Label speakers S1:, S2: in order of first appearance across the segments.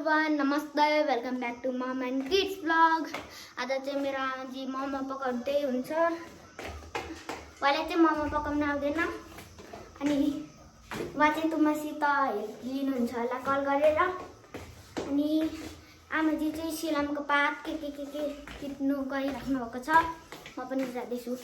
S1: Everyone, नमस्ते, welcome back to mom and kids blog. आज चाहिँ मेरो आमाजी मोमो पकाउँदै हुन्छ। उहाँले चाहिँ मोमो पकाउन आउँदैन अनि उहाँ चाहिँ तुमासित हेल्प लिनुहुन्छ होला कल गरेर। अनि आमाजी चाहिँ सिलामको पात के टिप्नु गइराख्नु भएको छ। म पनि जाँदैछु।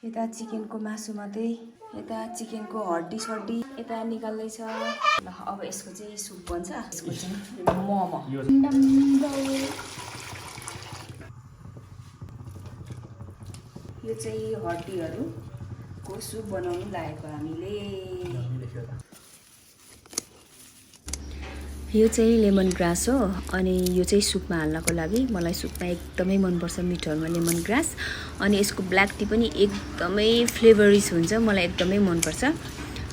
S2: यता चिकनको मासु मात्रै, यता चिकनको हड्डी सड्डी यता निकाल्दैछ। ल अब यसको चाहिँ सुप बन्छ। यसको चाहिँ मोमो। यो चाहिँ हड्डीहरूको सुप बनाउनु लागेको हामीले। यो चाहिँ लेमन ग्रास हो अनि यो चाहिँ सुपमा हाल्नको लागि। मलाई सुपमा एकदमै मनपर्छ मिठोहरूमा लेमन ग्रास। अनि यसको ब्ल्याक टी पनि एकदमै फ्लेभरिस हुन्छ, मलाई एकदमै मनपर्छ।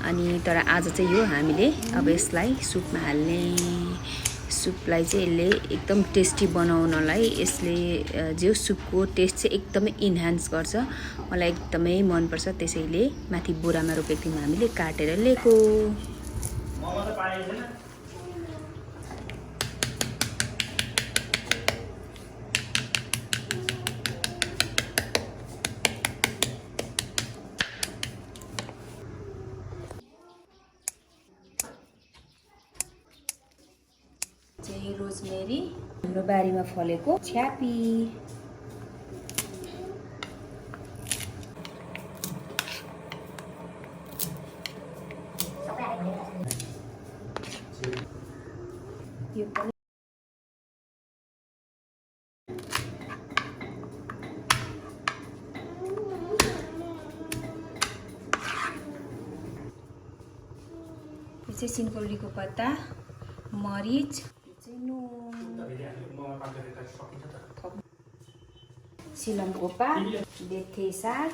S2: अनि तर आज चाहिँ यो हामीले अब यसलाई सुपमा हाल्ने। सुपलाई चाहिँ यसले एकदम टेस्टी बनाउनलाई यसले जो सुपको टेस्ट चाहिँ एकदमै इन्हान्स गर्छ। मलाई एकदमै मनपर्छ, त्यसैले माथि बोरामा रोपेको थियौँ हामीले, काटेर ल्याएको। चाहिँ रोजमेरी, हाम्रो बारीमा फलेको छ्यापी। यो पनि यो चाहिँ सिन्कौलीको पत्ता, मरिच, सिलमको पात, बेथे साग,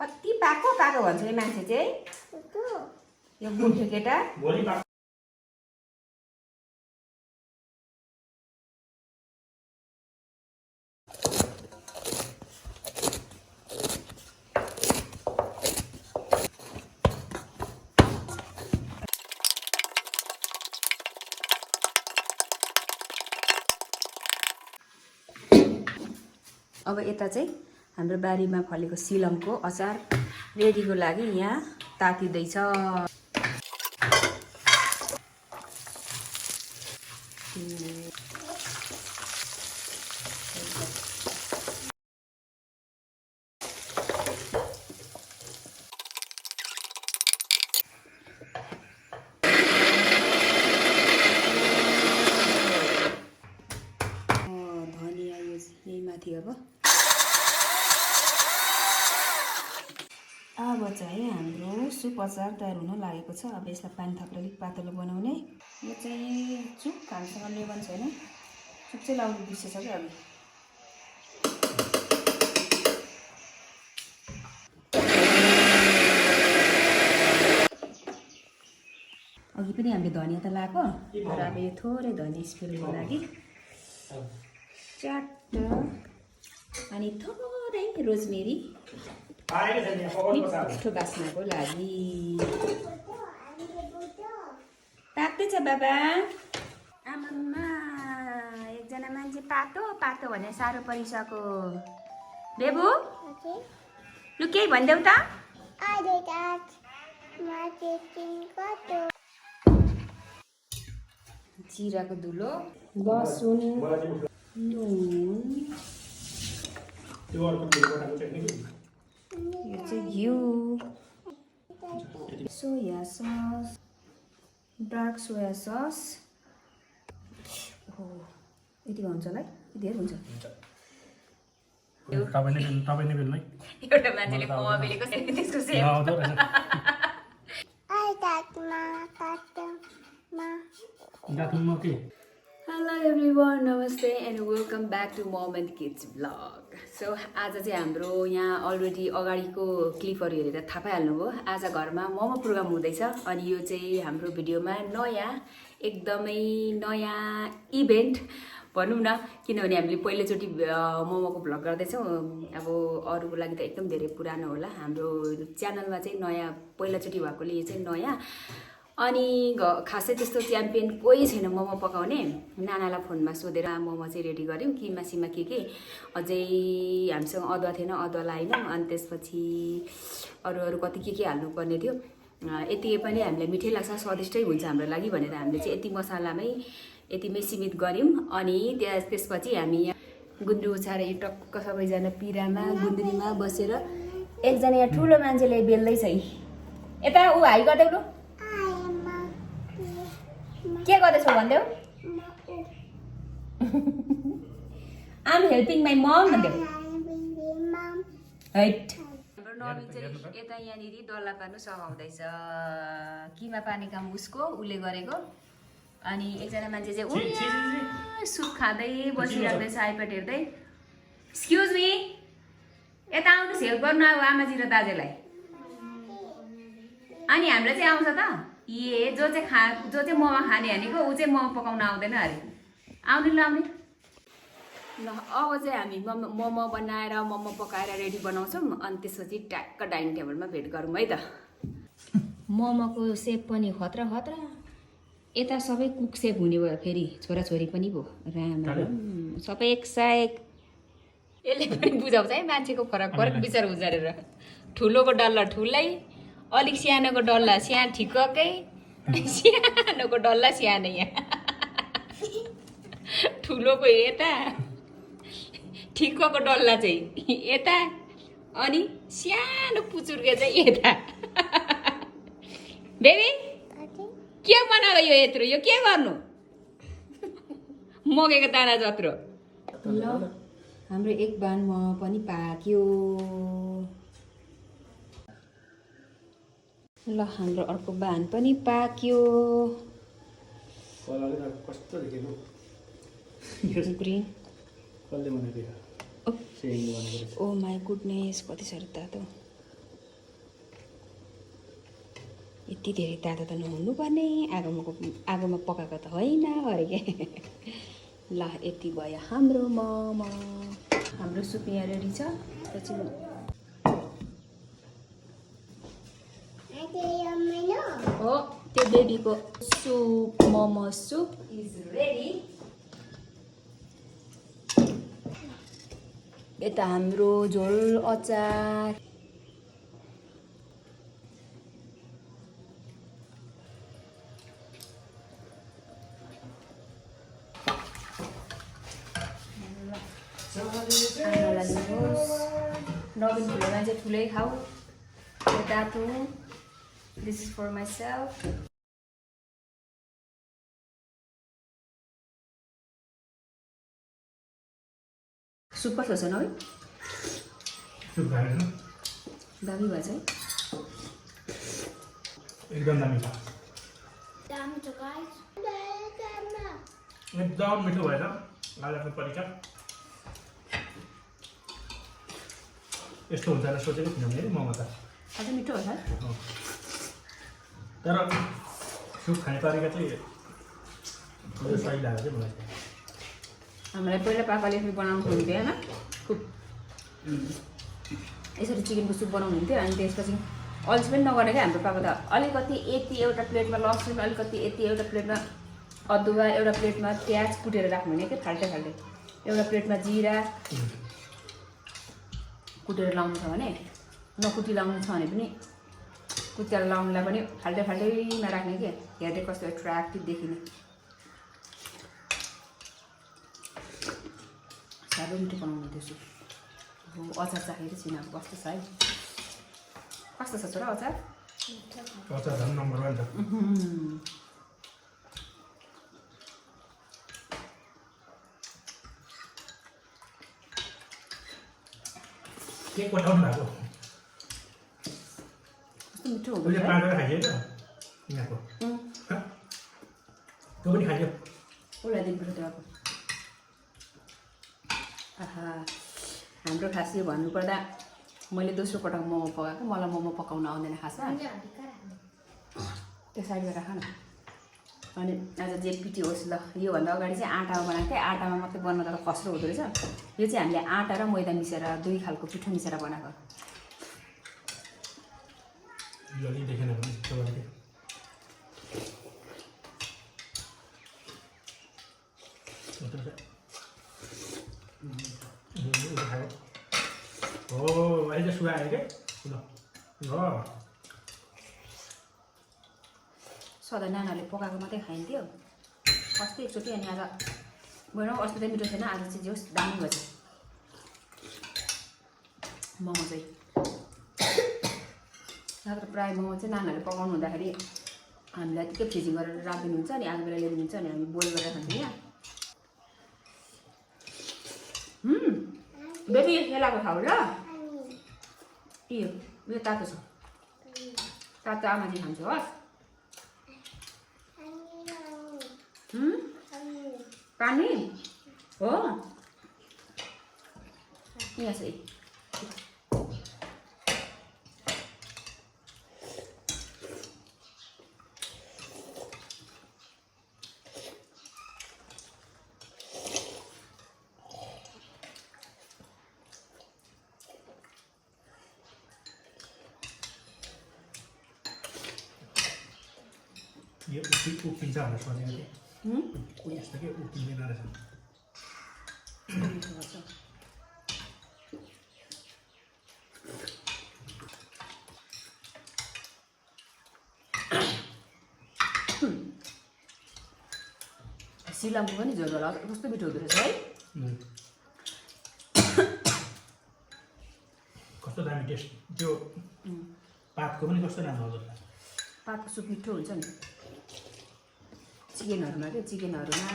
S2: कति पाको पाको भन्छ नि मान्छे चाहिँ। यो बुढो केटा अब यता चाहिँ हाम्रो बारीमा फलेको सिलमको अचार रेडीको लागि यहाँ तातिँदैछ। धनिया यही माथि। अब चाहिँ हाम्रो सुप अचार तयार हुन लागेको छ। अब यसलाई पानी थपेर अलिक पातलो बनाउने। यो चाहिँ चुप खानसँग लेमन छैन, चुप चाहिँ लाउनु बिर्सेछ क्या। अघि पनि हामीले धनियाँ त लगाएको, तर अब यो थोरै धनियाँ स्मेलको लागि च्याट्ट, अनि थोरै रोजमेरी मिठो बास्नाको लागि। तात्दैछ बाबा। आमामा एकजना मान्छे पातो पातो भने साह्रो परिसक्यो। बेबु लु केही भनिदेऊ त। जिराको धुलो, लसुन, नुन, यो चाहिँ घिउ, soya sauce, dark soya sauce. हो यति हुन्छ होला है, धेरै हुन्छ। एउटा मान्छेले मोमो बेलेको त्यसको सेम। Hello everyone, नमस्ते and welcome back to Mom and Kids vlog. So आज चाहिँ हाम्रो यहाँ अलरेडी अगाडिको क्लिपहरू हेरेर थाहा पाइहाल्नुभयो, आज घरमा मोमो प्रोग्राम हुँदैछ। अनि यो चाहिँ हाम्रो भिडियोमा नयाँ एकदमै नयाँ इभेन्ट भनौँ न, किनभने हामीले पहिलोचोटि मोमोको भ्लग गर्दैछौँ। अब अरूको लागि त एकदम धेरै पुरानो होला, हाम्रो च्यानलमा चाहिँ नयाँ पहिलोचोटि भएकोले यो चाहिँ नयाँ। अनि खासै त्यस्तो च्याम्पियन कोही छैन मोमो पकाउने। नानालाई फोनमा सोधेर मोमो चाहिँ रेडी गऱ्यौँ, किमासिमा के अझै हामीसँग अदुवा थिएन, अदुवा लाएनौँ। अनि त्यसपछि अरू कति के हाल्नुपर्ने थियो। यति पनि हामीलाई मिठै लाग्छ, स्वादिष्टै हुन्छ हाम्रो लागि भनेर हामीले चाहिँ यति मसालामै यतिमै सीमित गऱ्यौँ। अनि त्यसपछि हामी यहाँ गुन्द्री उछाएर यो टक्क सबैजना पिरामा गुन्द्रीमा बसेर एकजना यहाँ ठुलो मान्छेले बेल्दैछ। यता ऊ हाई गरिदेऊ, के गर्दैछौ भन्देऊ? आम हेल्पिङ माई मम भन्देऊ। हैट हाम्रो नमी चाहिँ यता यहाँनिर डल्ला पार्नु सघाउँदैछ। किमा पार्ने काम उसको, उसले गरेको। अनि एकजना मान्छे चाहिँ सुप खाँदै बसिराख्दैछ आइप्याड हेर्दै। एक्सक्युज मी, यता आउनुहोस् हेल्प गर्नु अब आमाजी र दाजुलाई। अनि हामीलाई चाहिँ आउँछ त जो चाहिँ मोमो खाने भनेको ऊ चाहिँ मोमो पकाउन आउँदैन अरे। आउने ल आउने ल। अब चाहिँ हामी मोमो बनाएर मोमो पकाएर रेडी बनाउँछौँ। अनि त्यसपछि ट्याक्क डाइनिङ टेबलमा भेट गरौँ है त। मोमोको सेप पनि खतरा खतरा। यता सबै कुक सेप हुने भयो, फेरि छोराछोरी पनि भयो। राम सबै एकसाइक। यसले पनि बुझाउँछ है मान्छेको फरक विचार उजारेर। ठुलोको डल्ला ठुलै, अलिक सानोको डल्ला ठिक्कै, सानोको डल्ला सानै यहाँ, ठुलोको यता, ठिक्कको डल्ला चाहिँ यता, अनि सानो पुचुर्के चाहिँ यता। बेबी के बनाएको यो यत्रो? यो के गर्नु? मगेको दाना जत्रो। ल हाम्रो एक बान मोमो पनि पाक्यो। ल हाम्रो अर्को बान पनि पाक्यो। ग्रिन। ओ माई गुडनेस, कति साह्रो तातो। यति धेरै तातो त नहुनु पर्ने, आगोमा पकाएको त होइन अरे के। ल यति भयो हाम्रो मोमो। हाम्रो सुप यहाँ रेडी छ। हो त्यो बेबीको soup, momo soup is ready. यता हाम्रो झोल अचार। आमालाई दिनुहोस्, नवीन ठुलो मान्छे ठुलै खाऊ। तातो, this is for myself. Soup कस्तो छ नवीन? दामी भएछ है,
S3: एकदम दामी छ। एकदम मिठो भएछ। आजको परीक्षा यस्तो हुन्छ भनेर सोचेको थिएन मैले। मोमो त
S2: अझै मिठो हो सर,
S3: तर सुप खाने तरिका चाहिँ सही लाग्यो चाहिँ मलाई।
S2: हामीलाई पहिला पापाले यसरी बनाउनु हुन्थ्यो होइन, खुब यसरी चिकनको सुप बनाउनु हुन्थ्यो। अनि त्यसपछि अल्छी पनि नगर्ने क्या हाम्रो पापा त। अलिकति यति एउटा प्लेटमा लसुन, अलिकति यति एउटा प्लेटमा अदुवा, एउटा प्लेटमा प्याज कुटेर राख्नुहुने क्या फाल्टै फाल्टै। एउटा प्लेटमा जिरा कुटेर लाउनु छ भने, नकुटी लाउनु छ भने पनि कुटेर लाउनुलाई पनि फाल्टै फाल्टैमा राख्ने क्या। हेर्दै कस्तो एट्र्याक्टिभ देखिने। साह्रो मिठो बनाउनु त्यो सुप हो अचार चाखेको छैन अब कस्तो छ है कस्तो छ छोरा अचार
S3: अचार झन् नम्बर 1 छ के पठाउनु भएको
S2: कस्तो मिठो हो
S3: उहिले पाकेर खाइयो त यहाँको त्यो पनि खाइयो
S2: उसलाई दिनुपर्छ त्यो अब आहा हाम्रो खास यो भन्नुपर्दा मैले दोस्रो पटक मोमो पकाएको मलाई मोमो पकाउन आउँदैन खासमा त्यो साइडमा राख न अनि आज जे पिटी होस् ल योभन्दा अगाडि चाहिँ आँटामा बनाएको थिएँ आँटामा मात्रै बन्नु तर खस्रो हुँदो रहेछ यो चाहिँ हामीले आँटा र मैदा मिसेर दुई खालको पिठो मिसेर बनाएको
S3: यो अलि देखेन भने त्यो अलि हो अहिले चाहिँ सुगा आयो क्या ल
S2: सधैँ नानाहरूले पकाएको मात्रै खाइन्थ्यो अस्ति एकचोटि अनि आज मेरो अस्ति त मिठो थिएन आज चाहिँ जे होस् दामी भएछ मोमो चाहिँ नत्र प्रायः मोमो चाहिँ नानाहरूले पकाउनु हुँदाखेरि हामीलाई त्यतिकै फ्रिजिङ गरेर राखिदिनुहुन्छ अनि आग बेला ल्याइदिनुहुन्छ अनि हामी बोइल गरेर खान्छौँ यहाँ बेबी यो खेलाको खाऊ ल यो तातो छ तातो आमाले खान्छ हस् पानी हो यहाँ छ
S3: यो उप्पिन्छ भनेर सोचेको थिएँ यस्तो के उप्पिँदैन रहेछ
S2: सिलामको पनि झोल होला कस्तो मिठो हुँदो रहेछ है
S3: कस्तो दामी टेस्ट त्यो पातको पनि कस्तो राम्रो हुन्छ
S2: पातको सुप मिठो हुन्छ नि चिकनहरूमा क्या चिकनहरूमा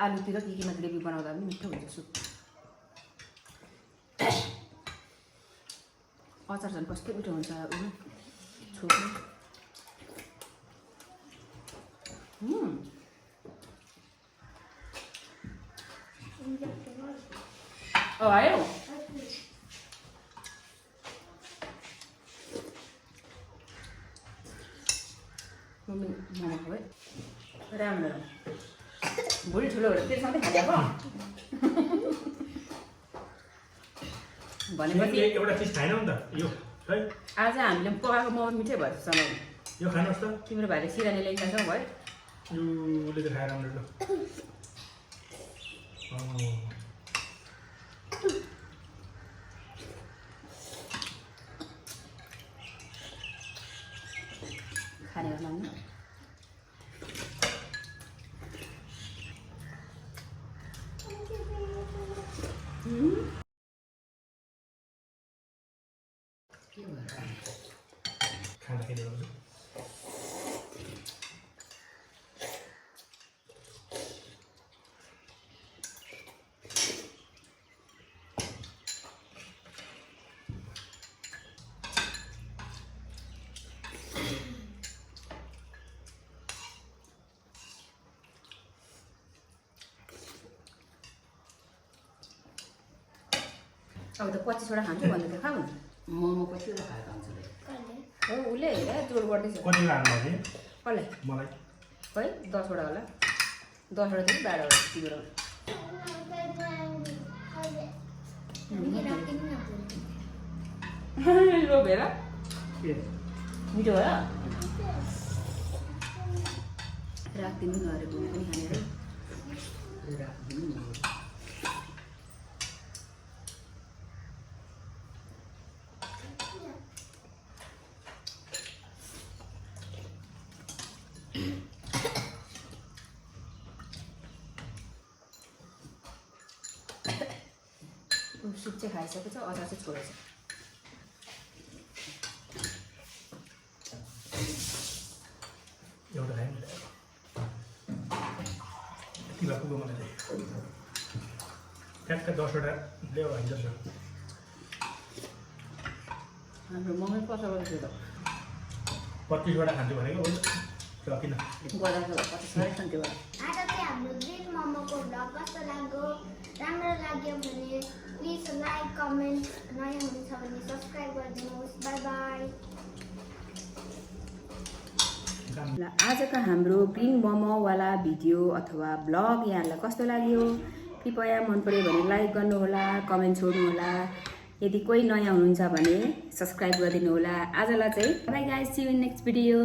S2: आलुतिर केमा ग्रेभी बनाउँदा पनि मिठो हुन्छ सुप अचार झन् कस्तो मिठो हुन्छ छोप्नु आयो मोमो खाऊ है राम्रो भुँडी ठुलो भएर त्यो सधैँ खाएको भनेपछि
S3: एउटा चिज खाएन नि त यो है
S2: आज हामीले पकाएको मोमो मिठै भएछ समाउनु
S3: यो खानुहोस् त
S2: तिम्रो भाइले सिरानी ल्याइ जान्छौ भयो
S3: योले त खाएर राम्रो
S2: खाने माग्नु
S3: खाँदाखेरि हुन्छ
S2: अब त 25वटा खान्छु भन्दै थियो खाऊ न
S4: मोमो कतिवटा खाएर खान्छ
S2: हो उसले हेर जोड गर्दैछ
S3: कति लानु भयो
S2: कसलाई
S3: मलाई
S2: है 10वटा होला 10वटा थियो 12वटा तिम्रो लोभेर मिठो भयो राखिदिनु न अरे भुँडी पनि खानेर चाहिँ खाइसकेको छ, अचार चाहिँ छोडेछ।
S3: एउटा खाएँ नि यति भए पुग्यो मलाई ट्याक्क 10वटा ल्याऊ हामी जस्तो
S2: हाम्रो मम्मी कसो गर्छ त
S3: 25वटा खान्छु भनेको हो सकिन
S2: बजारको 25वटा खान्थ्यो होला।
S1: आज चाहिँ हाम्रो ग्रिन मोमोको भ्लग कस्तो लाग्यो, राम्रो लाग्यो भने प्लिज लाइक कमेन्ट, नयाँ हुनुहुन्छ भने सब्सक्राइब गरिदिनुहोस्। By by.
S2: ल आजको हाम्रो ग्रिन मोमोवाला भिडियो अथवा ब्लग यहाँहरूलाई कस्तो लाग्यो, कृपया मन पर्यो भने लाइक गर्नुहोला, कमेन्ट छोड्नुहोला। यदि कोही नयाँ हुनुहुन्छ भने सब्सक्राइब गरिदिनु होला। आजलाई चाहिँ bye guys, see you in next video.